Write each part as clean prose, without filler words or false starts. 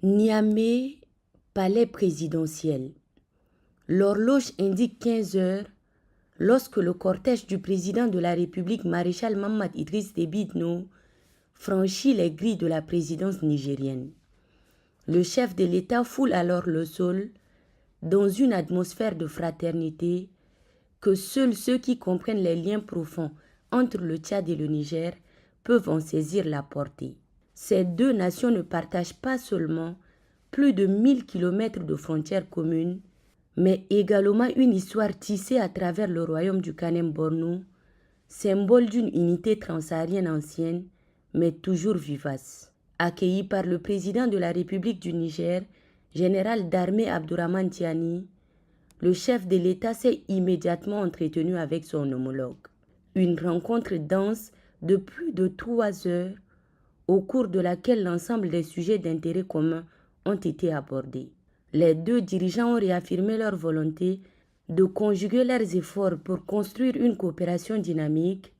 Niamey, palais présidentiel. L'horloge indique 15 heures lorsque le cortège du président de la République, maréchal Mohamed Idriss Déby Itno, franchit les grilles de la présidence nigérienne. Le chef de l'État foule alors le sol dans une atmosphère de fraternité que seuls ceux qui comprennent les liens profonds entre le Tchad et le Niger peuvent en saisir la portée. Ces deux nations ne partagent pas seulement plus de 1000 kilomètres de frontières communes, mais également une histoire tissée à travers le royaume du Kanem-Borno, symbole d'une unité transsaharienne ancienne, mais toujours vivace. Accueilli par le président de la République du Niger, général d'armée Abdourahmane Tiani, le chef de l'État s'est immédiatement entretenu avec son homologue. Une rencontre dense de plus de 3 heures, au cours de laquelle l'ensemble des sujets d'intérêt commun ont été abordés. Les deux dirigeants ont réaffirmé leur volonté de conjuguer leurs efforts pour construire une coopération dynamique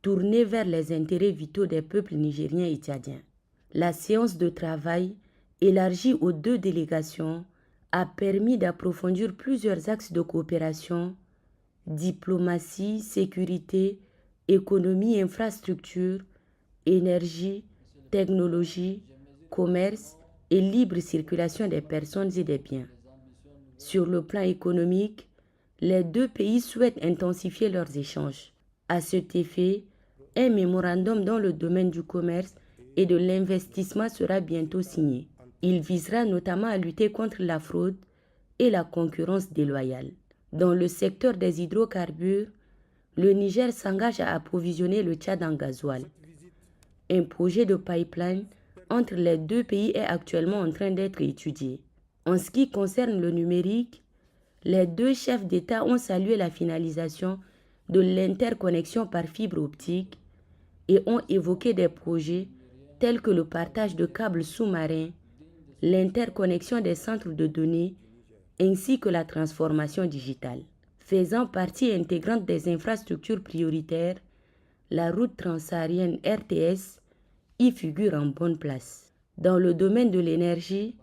tournée vers les intérêts vitaux des peuples nigériens et tchadiens. La séance de travail, élargie aux deux délégations, a permis d'approfondir plusieurs axes de coopération: diplomatie, sécurité, économie, infrastructure, énergie, technologie, commerce et libre circulation des personnes et des biens. Sur le plan économique, les deux pays souhaitent intensifier leurs échanges. À cet effet, un mémorandum dans le domaine du commerce et de l'investissement sera bientôt signé. Il visera notamment à lutter contre la fraude et la concurrence déloyale. Dans le secteur des hydrocarbures, le Niger s'engage à approvisionner le Tchad en gasoil. Un projet de pipeline entre les deux pays est actuellement en train d'être étudié. En ce qui concerne le numérique, les deux chefs d'État ont salué la finalisation de l'interconnexion par fibre optique et ont évoqué des projets tels que le partage de câbles sous-marins, l'interconnexion des centres de données ainsi que la transformation digitale. Faisant partie intégrante des infrastructures prioritaires, la route transsaharienne RTS y figure en bonne place. Dans le domaine de l'énergie,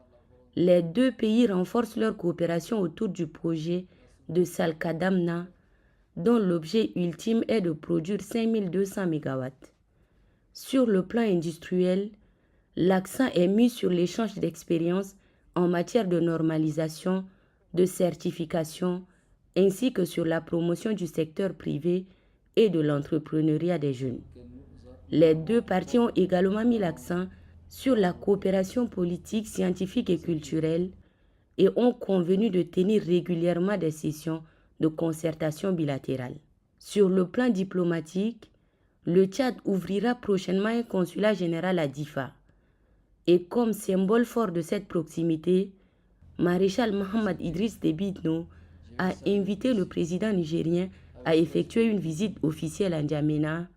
les deux pays renforcent leur coopération autour du projet de Salkadamna, dont l'objet ultime est de produire 5200 MW. Sur le plan industriel, l'accent est mis sur l'échange d'expériences en matière de normalisation, de certification, ainsi que sur la promotion du secteur privé et de l'entrepreneuriat des jeunes. Les deux parties ont également mis l'accent sur la coopération politique, scientifique et culturelle et ont convenu de tenir régulièrement des sessions de concertation bilatérale. Sur le plan diplomatique, le Tchad ouvrira prochainement un consulat général à Difa. Et comme symbole fort de cette proximité, maréchal Mohamed Idriss Déby Itno a invité le président nigérien à effectuer une visite officielle à N'Djamena,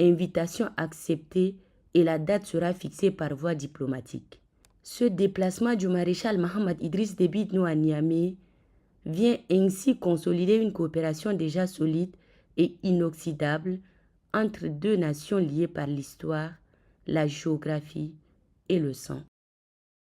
invitation acceptée et la date sera fixée par voie diplomatique. Ce déplacement du maréchal Mohamed Idriss Déby Itno à Niamey vient ainsi consolider une coopération déjà solide et inoxydable entre deux nations liées par l'histoire, la géographie et le sang.